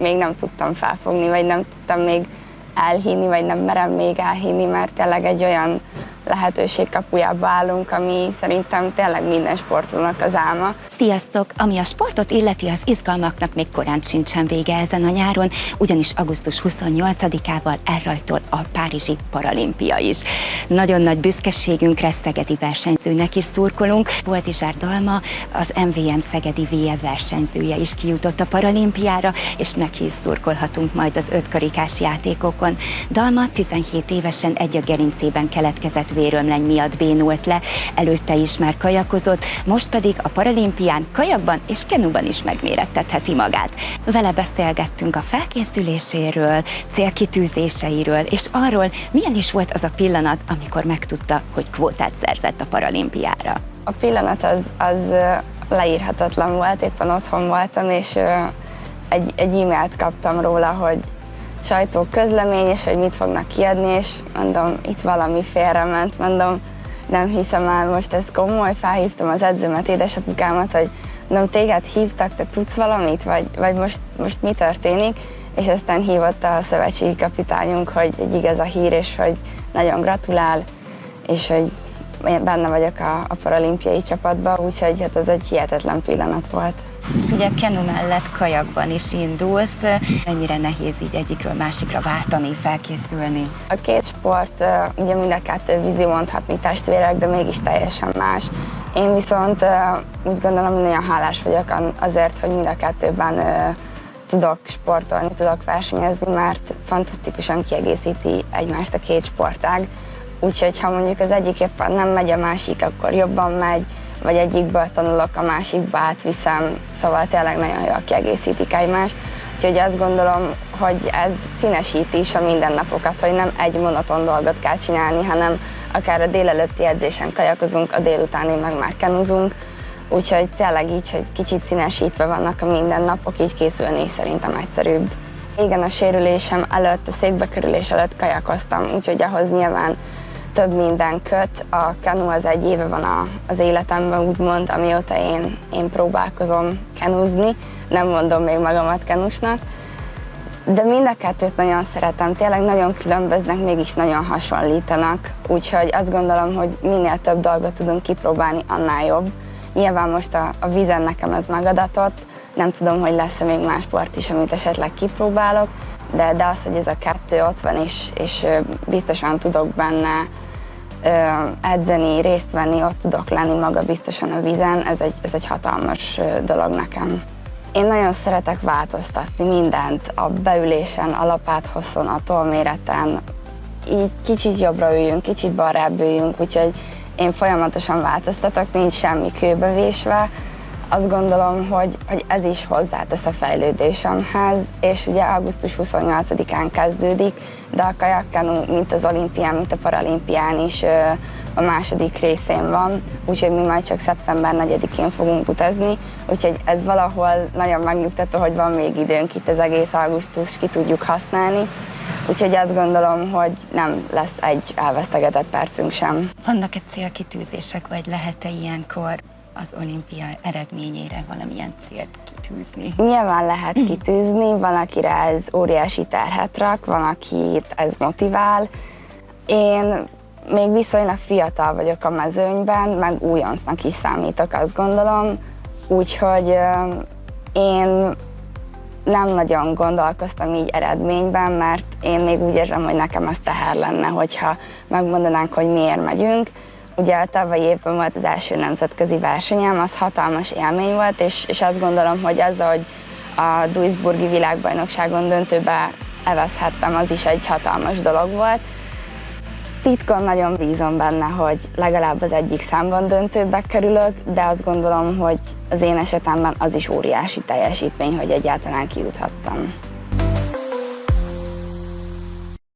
még nem tudtam felfogni, vagy nem tudtam még elhinni, vagy nem merem még elhinni, mert tényleg egy olyan lehetőség kapujába állunk, ami szerintem tényleg minden sportolónak az álma. Sziasztok! Ami a sportot illeti, az izgalmaknak még korán sincsen vége ezen a nyáron, ugyanis augusztus 28-ával elrajtol a Párizsi Paralimpia is. Nagyon nagy büszkeségünkre szegedi versenyzőnek is szurkolunk. Boltizsár Dalma, az MVM Szegedi VF versenyzője is kijutott a Paralimpiára, és neki is szurkolhatunk majd az 5 karikás játékokon. Dalma 17 évesen egy a gerincében keletkezett vérömleny miatt bénult le, előtte is már kajakozott, most pedig a paralimpián kajakban és kenuban is megmérettetheti magát. Vele beszélgettünk a felkészüléséről, célkitűzéseiről, és arról, milyen is volt az a pillanat, amikor megtudta, hogy kvótát szerzett a paralimpiára. A pillanat az leírhatatlan volt, éppen otthon voltam, és egy e-mailt kaptam róla, hogy sajtóközlemény, és hogy mit fognak kiadni, és mondom, itt valami félrement, mondom, nem hiszem el, most ez komoly, felhívtam az edzőmet, édesapukámat, hogy mondom, téged hívtak, te tudsz valamit, vagy most mi történik, és aztán hívott a szövetségi kapitányunk, hogy egy igaz a hír, és hogy nagyon gratulál, és hogy benne vagyok a paralimpiai csapatban, úgyhogy hát ez egy hihetetlen pillanat volt. És ugye kenu mellett kajakban is indulsz, mennyire nehéz így egyikről másikra váltani, felkészülni? A két sport, ugye mind a kettő vízi, mondhatni testvérek, de mégis teljesen más. Én viszont úgy gondolom, hogy nagyon hálás vagyok azért, hogy mind a kettőben tudok sportolni, tudok versenyezni, mert fantasztikusan kiegészíti egymást a két sportág. Úgyhogy ha mondjuk az egyik éppen nem megy, a másik akkor jobban megy, vagy egyikből tanulok, a másikba átviszem, szóval tényleg nagyon jól kiegészítik egymást. Úgyhogy azt gondolom, hogy ez színesíti is a mindennapokat, hogy nem egy monoton dolgot kell csinálni, hanem akár a délelőtti edzésen kajakozunk, a délutáni meg már kenuzunk. Úgyhogy tényleg így, hogy kicsit színesítve vannak a mindennapok, így készülni szerintem egyszerűbb. Régen a sérülésem előtt, a székbekerülés előtt kajakoztam, úgyhogy ahhoz nyilván több minden köt. A kenu az egy éve van az életemben, úgymond, amióta én próbálkozom kenuzni. Nem mondom még magamat kenusnak, de mind a kettőt nagyon szeretem. Tényleg nagyon különböznek, mégis nagyon hasonlítanak. Úgyhogy azt gondolom, hogy minél több dolgot tudunk kipróbálni, annál jobb. Nyilván most a vízen nekem ez megadatott. Nem tudom, hogy lesz-e még más sport is, amit esetleg kipróbálok, de az, hogy ez a kettő ott van, és biztosan tudok benne edzeni, részt venni, ott tudok lenni maga biztosan a vízen, ez egy hatalmas dolog nekem. Én nagyon szeretek változtatni mindent, a beülésen, a lapáthosszon, a tollméreten, így kicsit jobbra üljünk, kicsit balrább üljünk, úgyhogy én folyamatosan változtatok, nincs semmi kőbevésve. Azt gondolom, hogy ez is hozzátesz a fejlődésemhez, és ugye augusztus 28-án kezdődik, de a kajakkenu, mint az olimpián, mint a paralimpián is a második részén van, úgyhogy mi majd csak szeptember 4-én fogunk utazni, úgyhogy ez valahol nagyon megnyugtató, hogy van még időnk itt az egész augusztus, ki tudjuk használni. Úgyhogy azt gondolom, hogy nem lesz egy elvesztegetett percünk sem. Vannak-e célkitűzések, vagy lehet-e ilyenkor az olimpia eredményére valamilyen célt kitűzni? Nyilván lehet kitűzni, van, akire ez óriási terhet rak, van, akit ez motivál. Én még viszonylag fiatal vagyok a mezőnyben, meg újoncnak is számítok, azt gondolom, úgyhogy én nem nagyon gondolkoztam így eredményben, mert én még úgy érzem, hogy nekem az teher lenne, hogyha megmondanánk, hogy miért megyünk. Ugye a tavalyi évben volt az első nemzetközi versenyem, az hatalmas élmény volt, és azt gondolom, hogy azzal, hogy a Duisburgi világbajnokságon döntőbe evezhettem, az is egy hatalmas dolog volt. Titkon nagyon bízom benne, hogy legalább az egyik számban döntőbe kerülök, de azt gondolom, hogy az én esetemben az is óriási teljesítmény, hogy egyáltalán kijuthattam.